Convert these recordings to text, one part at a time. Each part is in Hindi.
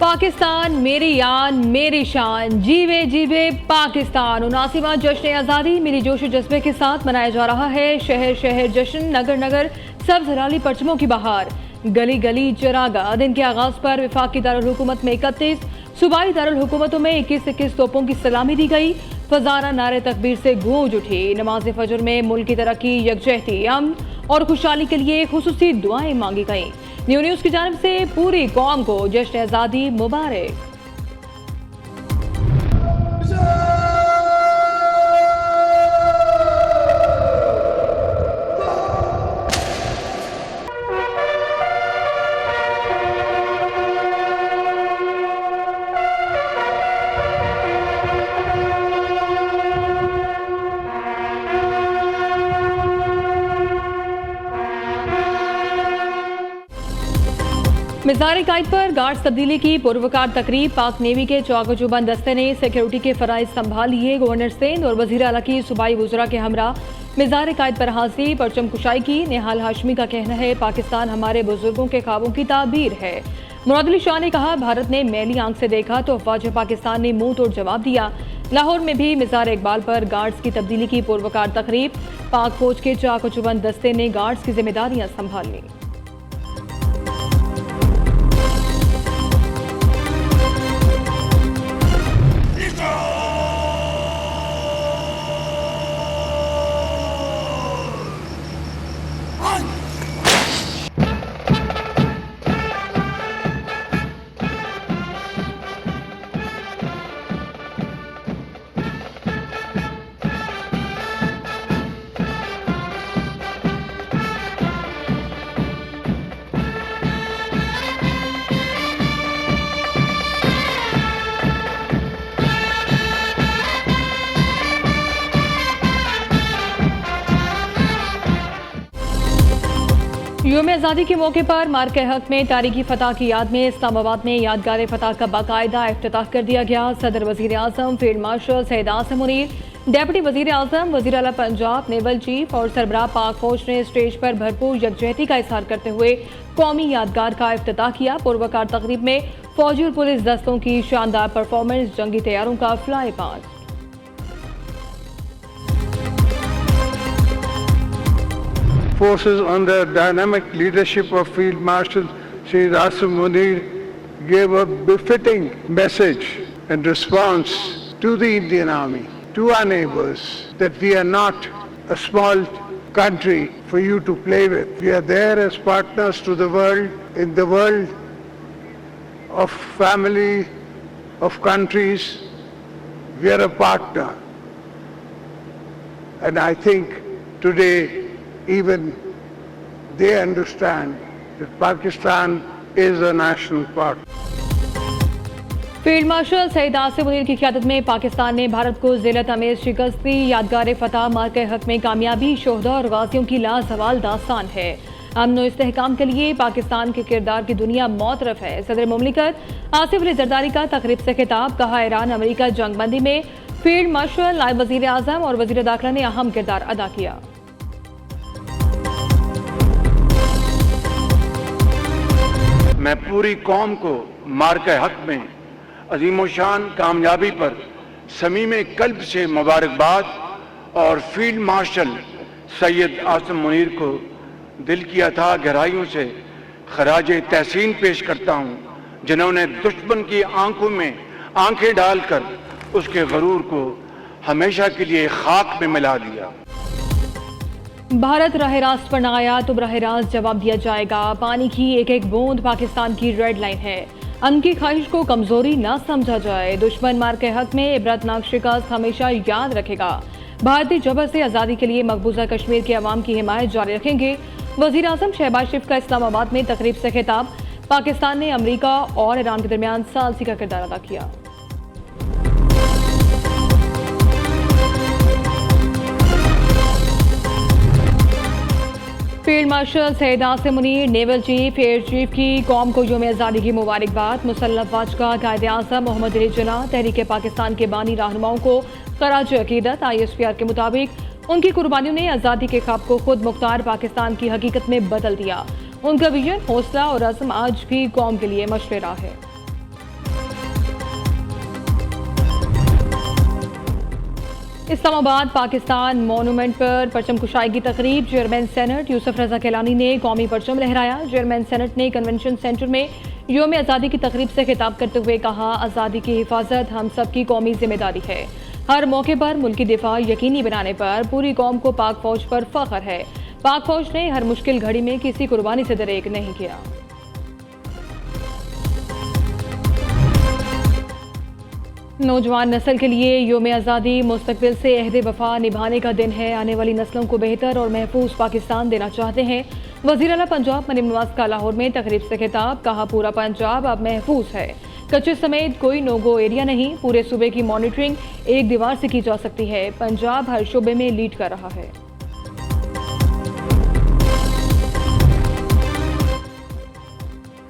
पाकिस्तान मेरी यान मेरी शान, जीवे जीवे पाकिस्तान। 79वां जश्न आज़ादी मिली जोश जज्बे के साथ मनाया जा रहा है। शहर शहर जश्न, नगर नगर सब्ज हलाली परचमों की बहार, गली गली चरागा। दिन के आगाज पर वफाकी दारुल हुकूमत में 31, सूबाई दारुल हुकूमतों में 21-21 तोपों की सलामी दी गई। फजारा नारे तकबीर से गूंज उठी। नमाज फजर में मुल्क की तरक्की, यकजहती, अमन और खुशहाली के लिए खुसूसी दुआएं मांगी गईं। न्यूज़ की जानिब से पूरी कौम को जश्न आज़ादी मुबारक। मिज़ार कायद पर गार्ड्स तब्दीली की पुरवकार तकरीब। पाक नेवी के चौकजुबन दस्ते ने सिक्योरिटी के फराइज संभाल लिए। गवर्नर सिंध और वज़ीर आला की सूबाई वज़रा के हमरा मिज़ार कायद पर हाजिरी, परचम कुशाई की। निहाल हाशमी का कहना है, पाकिस्तान हमारे बुजुर्गों के ख्वाबों की ताबीर है। मुराद अली शाह ने कहा, भारत ने मैली आंख से देखा तो अफवाज पाकिस्तान ने मुंह तोड़ जवाब दिया। लाहौर में भी मिज़ार इकबाल पर गार्ड्स की तब्दीली की पुरवकार तकरीब। पाक फौज के चौकजुबन दस्ते ने गार्ड्स की जिम्मेदारियां संभाल ली। यौम आज़ादी के मौके पर मार्के हक में तारीखी फतह की याद में इस्लामाबाद में यादगार फतह का बाकायदा इफ्तिताह कर दिया गया। सदर वज़ीर आज़म field marshal Syed Asim Munir, deputy वज़ीर आज़म, वज़ीर आला पंजाब, नेवल चीफ और सरबराह पाक फौज ने स्टेज पर भरपूर यकजहती का इज़हार करते हुए कौमी यादगार का इफ्तिताह किया। पुरवकार तकरीब में फौजी और पुलिस दस्तों की शानदार परफॉर्मेंस, जंगी तैयारों का fly past. Forces under the dynamic leadership of Field Marshal Sayyid Asim Munir gave a befitting message and response to the Indian Army, to our neighbors, that we are not a small country for you to play with. We are there as partners to the world, in the world of family, of countries. We are a partner. And I think today even they understand that Pakistan is a national park. Field marshal Syed Asim Munir की क़यादत में पाकिस्तान ने भारत को ज़िल्लत अमेज़ शिकस्त दी। यादगार फतह मार्के हक में कामयाबी शोहदा और गाज़ियों की लाज़वाल दास्तान है। अमन और इस्तेहकाम के लिए पाकिस्तान के किरदार की दुनिया मौतरफ है। सदर मुमलिकत आसिफ अली जरदारी का तकरीब से खिताब। कहा, ईरान अमेरिका जंगबंदी में फील्ड मार्शल, नायब वज़ीर आज़म और वज़ीर दाखिला ने अहम किरदार अदा किया। मैं पूरी कौम को मार्के हक में अजीम शान कामयाबी पर समीम कल्ब से मुबारकबाद और फील्ड मार्शल सैयद आसिम मुनीर को दिल की अथाह गहराइयों से खराज तहसीन पेश करता हूँ, जिन्होंने दुश्मन की आंखों में आंखें डालकर उसके गरूर को हमेशा के लिए खाक में मिला दिया। भारत राह रास्त पर न आया तो राह रास्त जवाब दिया जाएगा। पानी की एक एक बूंद पाकिस्तान की रेड लाइन है। अमन की ख्वाहिश को कमजोरी न समझा जाए। दुश्मन मार्के हक में इबरतनाक शिकस्त हमेशा याद रखेगा। भारतीय जबर से आज़ादी के लिए मकबूजा कश्मीर के अवाम की हिमायत जारी रखेंगे। वज़ीर आज़म शहबाज शरीफ का इस्लामाबाद में तकरीब से खिताब। पाकिस्तान ने अमरीका और ईरान के दरमियान सालसी का किरदार अदा किया। Field marshal Syed Asim Munir, naval chief, air chief की कौम को यौम आज़ादी की मुबारकबाद। मुसल्लह अफवाज का कायदे आज़म मोहम्मद अली जिन्नाह तहरीक पाकिस्तान के बानी रहनुमाओं को खराज अकीदत। ISPR के मुताबिक उनकी कुर्बानियों ने आज़ादी के ख्वाब को खुद मुख्तार पाकिस्तान की हकीकत में बदल दिया। उनका विजन, हौसला और अज़्म आज भी कौम के लिए मशवरा है। इस्लामाबाद पाकिस्तान मॉन्यूमेंट पर परचम कुशाई की तकरीब। चेयरमैन सेनेट यूसुफ रजा कैलानी ने कौमी परचम लहराया। चेयरमैन सेनेट ने कन्वेंशन सेंटर में योम आज़ादी की तकरीब से खिताब करते हुए कहा, आज़ादी की हिफाजत हम सब की कौमी जिम्मेदारी है। हर मौके पर मुल्की दिफा यकीनी बनाने पर पूरी कौम को पाक फौज पर फख्र है। पाक फौज ने हर मुश्किल घड़ी में किसी कुर्बानी से दरेक नहीं किया। नौजवान नस्ल के लिए योम आज़ादी मुस्तकबिल से अहद वफा निभाने का दिन है। आने वाली नस्लों को बेहतर और महफूज पाकिस्तान देना चाहते हैं। वज़ीर आला पंजाब मरीम नवाज का लाहौर में तकरीब से खिताब। कहा, पूरा पंजाब अब महफूज है। कच्चे समेत कोई नो गो एरिया नहीं। पूरे सूबे की मॉनिटरिंग एक दीवार से की जा सकती है। पंजाब हर शोबे में लीड कर रहा है।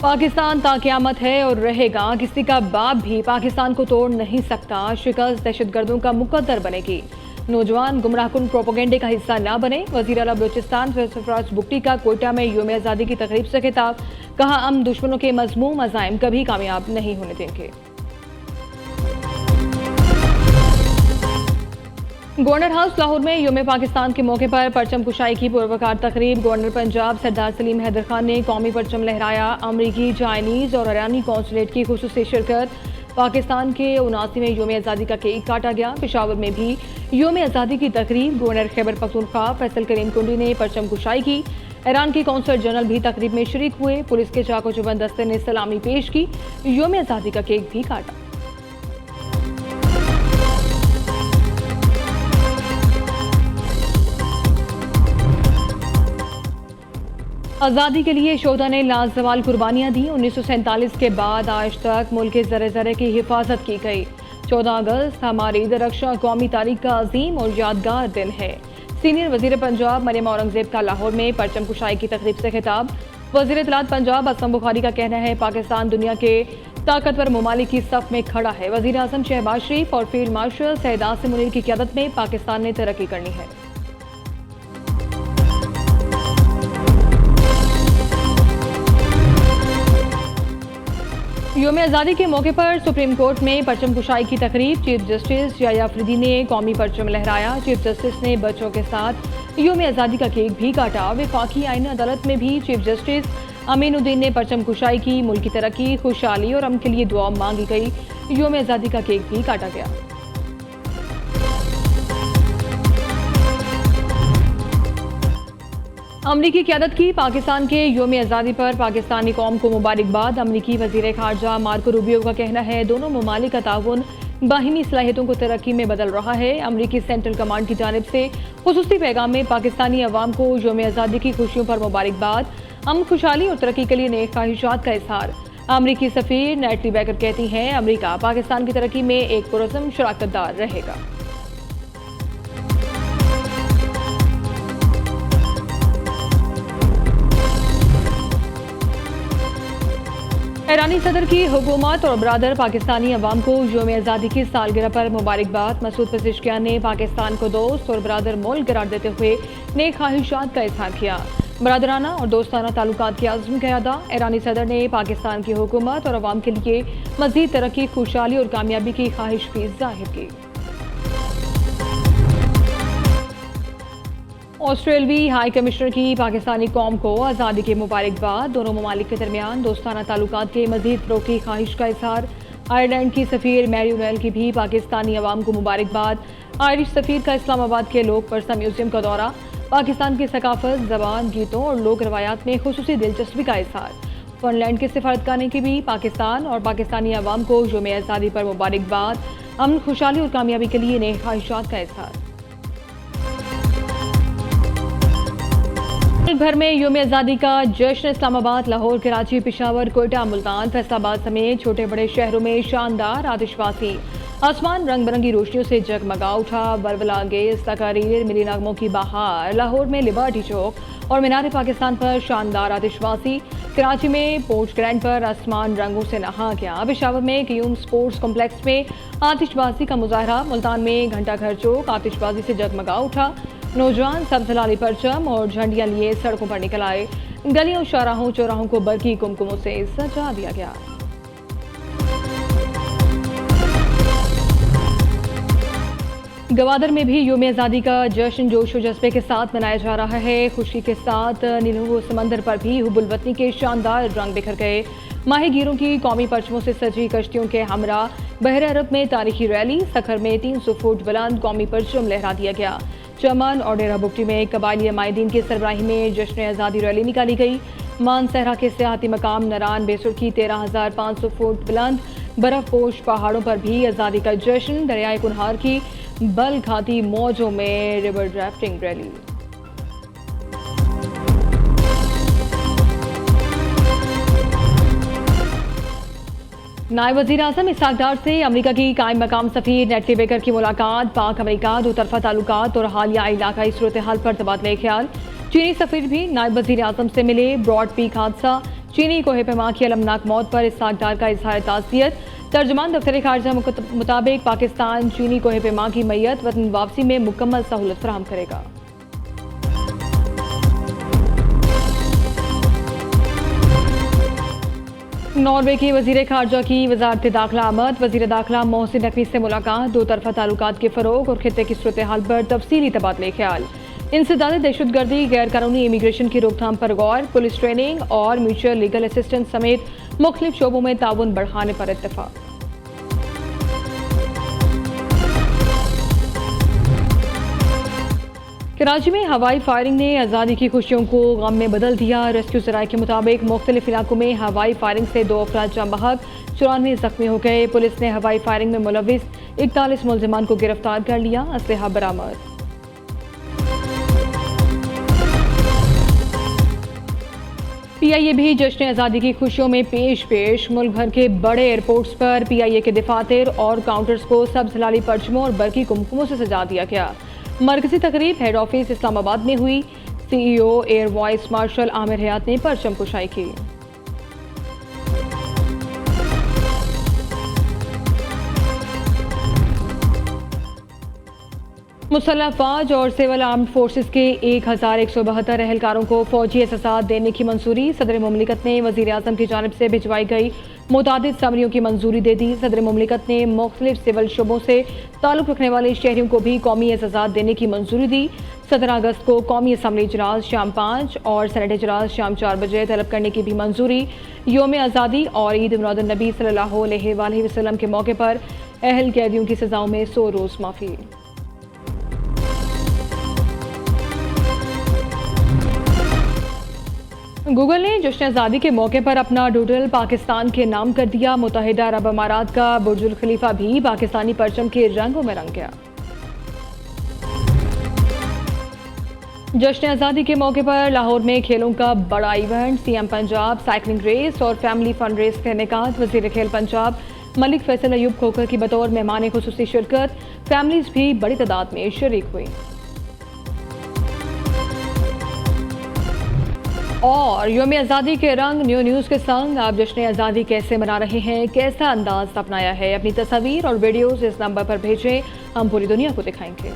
पाकिस्तान ताक़यामत है और रहेगा। किसी का बाप भी पाकिस्तान को तोड़ नहीं सकता। शिकस्त दहशतगर्दों का मुकद्दर बनेगी। नौजवान गुमराहकुन प्रोपोगेंडे का हिस्सा न बने। वज़ीर आला बलूचिस्तान सरफराज बुगटी का कोयटा में योम आज़ादी की तकरीब से खिताब। कहा, हम दुश्मनों के मज़मूम अज़ाइम कभी कामयाब नहीं होने देंगे। गवर्नर हाउस लाहौर में योम पाकिस्तान के मौके पर परचम कुशाई की पुरवकार तकरीब। गवर्नर पंजाब सरदार सलीम हैदर खान ने कौमी परचम लहराया। अमरीकी, चाइनीज़ और ईरानी कौंसलेट की खुसूसी शिरकत। पाकिस्तान के 79वें योम आज़ादी का केक काटा गया। पेशावर में भी योम आज़ादी की तकरीब। गवर्नर खैबर पख्तूनख्वा फैसल करीम कुंडी ने परचम कुशाई की। ईरान के कौंसल जनरल भी तकरीब में शरीक हुए। पुलिस के चाको चुबंद दस्ते ने सलामी पेश की। योम आज़ादी का केक भी काटा। आज़ादी के लिए शोधा ने लाजवाल कुर्बानियाँ दी। 1947 के बाद आज तक मुल्क के ज़रे ज़रे की हिफाजत की गई। 14 अगस्त हमारी दरख्शां कौमी तारीख का अजीम और यादगार दिन है। सीनियर वज़ीर पंजाब मरियम औरंगज़ेब का लाहौर में परचम कुशाई की तकरीब से खिताब। वज़ीर इत्तलात पंजाब असलम बुखारी का कहना है, पाकिस्तान दुनिया के ताकतवर ममालिक की सफ में खड़ा है। वज़ीर आज़म शहबाज शरीफ और फील्ड मार्शल सैयद आसिम मुनीर की क़यादत में पाकिस्तान ने तरक्की करनी है। योम आज़ादी के मौके पर सुप्रीम कोर्ट में परचम कुशाई की तकरीब। चीफ जस्टिस याया अफरीदी ने कौमी परचम लहराया। चीफ जस्टिस ने बच्चों के साथ योम आज़ादी का केक भी काटा। वफाकी आईन अदालत में भी चीफ जस्टिस अमीनुद्दीन ने परचम कुशाई की। मुल्क की तरक्की, खुशहाली और अमन के लिए दुआ मांगी गई। योम आज़ादी का केक भी काटा गया। अमरीकी क़यादत की पाकिस्तान के योम आज़ादी पर पाकिस्तानी कौम को मुबारकबाद। अमरीकी वज़ीर ख़ारजा मार्को रूबियो का कहना है, दोनों ममालिक का ताउन बाहिमी सलाहियतों को तरक्की में बदल रहा है। अमरीकी सेंट्रल कमांड की जानिब से खुसूसी पैगाम में पाकिस्तानी अवाम को योम आज़ादी की खुशियों पर मुबारकबाद। अमन, खुशहाली और तरक्की के लिए नेक ख्वाहिशात का इजहार। अमरीकी सफ़ीर नेटली बैकर कहती हैं, अमरीका पाकिस्तान की तरक्की में एक पुरअज़्म शराकतदार रहेगा। ईरानी सदर की हुकूमत और बरादर पाकिस्तानी अवाम को योम आज़ादी की सालगिरह पर मुबारकबाद। मसूद पेज़ेश्कियान ने पाकिस्तान को दोस्त और बरादर मुल्क करार देते हुए नेक ख्वाहिशात का इजहार किया। बरादराना और दोस्ताना ताल्लुकात की आज़म का अदा। ईरानी सदर ने पाकिस्तान की हुकूमत और अवाम के लिए मज़ीद तरक्की, खुशहाली और कामयाबी की ख्वाहिश भी जाहिर की। ऑस्ट्रेलवी हाई कमिश्नर की पाकिस्तानी कौम को आज़ादी की मुबारकबाद। दोनों ममालिक के दरमियान दोस्ताना ताल्लुकात के मज़ीद फ़रोग़ की ख्वाहिश का इजहार। आयरलैंड की सफ़ीर मैरी ओनेल की भी पाकिस्तानी अवाम को मुबारकबाद। आयरिश सफ़ीर का इस्लामाबाद के लोक परसा म्यूज़ियम का दौरा। पाकिस्तान की सकाफ़त, ज़बान, गीतों और लोक रवायात में खुसूसी दिलचस्पी का इजहार। फ़िनलैंड के सिफारतखाने की भी पाकिस्तान और पाकिस्तानी अवाम को योम आज़ादी पर मुबारकबाद। अमन, खुशहाली और कामयाबी के लिए नेक ख्वाहिशात का इजहार। मुल्क भर में योम आज़ादी का जश्न। इस्लामाबाद, लाहौर, कराची, पेशावर, कोयटा, मुल्तान, फैसलाबाद समेत छोटे बड़े शहरों में शानदार आतिशबाजी। आसमान रंग बिरंगी रोशनियों से जगमगा उठा। वरवला गेस, तकारीर, मिली नगमों की बहार। लाहौर में लिबर्टी चौक और मीनार पाकिस्तान पर शानदार आतिशबाजी। कराची में पोर्च ग्रैंड पर आसमान रंगों से नहा गया। पेशावर में क्यूम स्पोर्ट्स कॉम्प्लेक्स में आतिशबाजी का मुजाहरा। मुल्तान में घंटा घर चौक आतिशबाजी से जगमगा उठा। नौजवान सब्ज़ लाली परचम और झंडियां लिए सड़कों पर निकल आए। गलियों, शाहराहों, चौराहों को बरकी कुमकुमों से सजा दिया गया। गवादर में भी योम आज़ादी का जश्न जोश और जज्बे के साथ मनाया जा रहा है। खुशी के साथ नीलू समंदर पर भी हुब्बुल वतनी के शानदार रंग बिखर गए। माहीगीरों की कौमी परचमों से सजी कश्तियों के हमरा बहरे अरब में तारीखी रैली, सखर में 300 फुट बुलंद कौमी परचम लहरा दिया गया। चमन और डेरा बुगटी में कबायली माहिदीन की सरबराही में जश्न आज़ादी रैली निकाली गई। मानसहरा के सियाहती मकाम नरान बेसुर की 13,500 फुट बुलंद बर्फपोश पहाड़ों पर भी आज़ादी का जश्न। दरियाए कुनहार की बल खाती मौजों में रिवर ड्राफ्टिंग रैली। नायब वज़ीर आज़म इसहाक डार से अमरीका की कायम मकाम सफ़ीर नेट वेकर की मुलाकात। पाक अमरीका दो तरफा ताल्लुकात और हालिया इलाकाई सूरत हाल पर तबादला ख्याल। चीनी सफ़ीर भी नायब वज़ीर आज़म से मिले। ब्रॉड पीक हादसा, चीनी कोहे पैमा की अलमनाक मौत पर इसहाक डार का इजहार ताज़ियत। तर्जुमान दफ्तर खारजा मुताबिक पाकिस्तान चीनी कोहे पैमा की मैयत वतन वापसी में मुकम्मल सहूलत फराहम करेगा। नॉर्वे की वज़ीर खारजा की वज़ारत दाखिला आमद। वज़ीर दाखिला मोहसिन नकवी से मुलाकात। दो तरफा ताल्लुकात के फ़रोग और खित्ते की सूरत हाल पर तफसीली तबादले ख्याल। इंसदाद दहशतगर्दी, गैर कानूनी इमिग्रेशन की रोकथाम पर गौर। पुलिस ट्रेनिंग और म्यूचुअल लीगल असिस्टेंस समेत मुख्तलिफ शोबों में ताउन बढ़ाने पर इत्तफाक। कराची में हवाई फायरिंग ने आज़ादी की खुशियों को गम में बदल दिया। रेस्क्यू ज़राए के मुताबिक मुख्तलिफ इलाकों में हवाई फायरिंग से 2 अफराद जाँ बहक, 94 जख्मी हो गए। पुलिस ने हवाई फायरिंग में मुलविस 41 मुलजिमान को गिरफ्तार कर लिया। असलहा बरामद। PIA भी जश्न आज़ादी की खुशियों में पेश। मुल्क भर के बड़े एयरपोर्ट्स पर PIA के दफातर और काउंटर्स को सब्ज़ लाली परचमों और बरकी कुमकुमों से सजा दिया गया। मरकजी तकरीब हेड ऑफिस इस्लामाबाद में हुई। CEO air vice marshal Aamir Hayat ने परचम कुशाई की। मुसल्लह अफवाज और सिविल आर्म्ड फोर्सेस के 1172 एहलकारों को फौजी एहसासात देने की मंजूरी। सदर मुमलिकत ने वज़ीर आज़म की जानिब से भिजवाई गई मुतादिद समरियों की मंजूरी दे दी। सदर मुमलिकत ने मुख्तलिफ सिविल शोबों से ताल्लुक़ रखने वाले शहरियों को भी कौमी एहसासात देने की मंजूरी दी। 17 अगस्त को कौमी असम्बली इजलास शाम 5 और सेनेट इजलास शाम 4 बजे तलब करने की भी मंजूरी। योम आज़ादी और ईद मिलादुन्नबी सल्लल्लाहु अलैहि वसल्लम के मौके पर अहल कैदियों की सज़ाओं में 100 रोज़ माफ़ी। गूगल ने जश्न आज़ादी के मौके पर अपना डूडल पाकिस्तान के नाम कर दिया। मुत्तहिदा अरब अमारात का बुर्जुल खलीफा भी पाकिस्तानी परचम के रंगों में रंग गया। जश्न आज़ादी के मौके पर लाहौर में खेलों का बड़ा event. CM Punjab cycling race और फैमिली फन रेस का इनेकाद। वज़ीर खेल पंजाब मलिक फैसल अयूब खोखर की बतौर मेहमान खुसूसी शिरकत। फैमिलीज भी बड़ी तादाद में शरीक हुई। और योम आज़ादी के रंग न्यू न्यूज़ के संग आप जश्न आज़ादी कैसे मना रहे हैं, कैसा अंदाज अपनाया है, अपनी तस्वीर और वीडियोज़ इस नंबर पर भेजें, हम पूरी दुनिया को दिखाएंगे।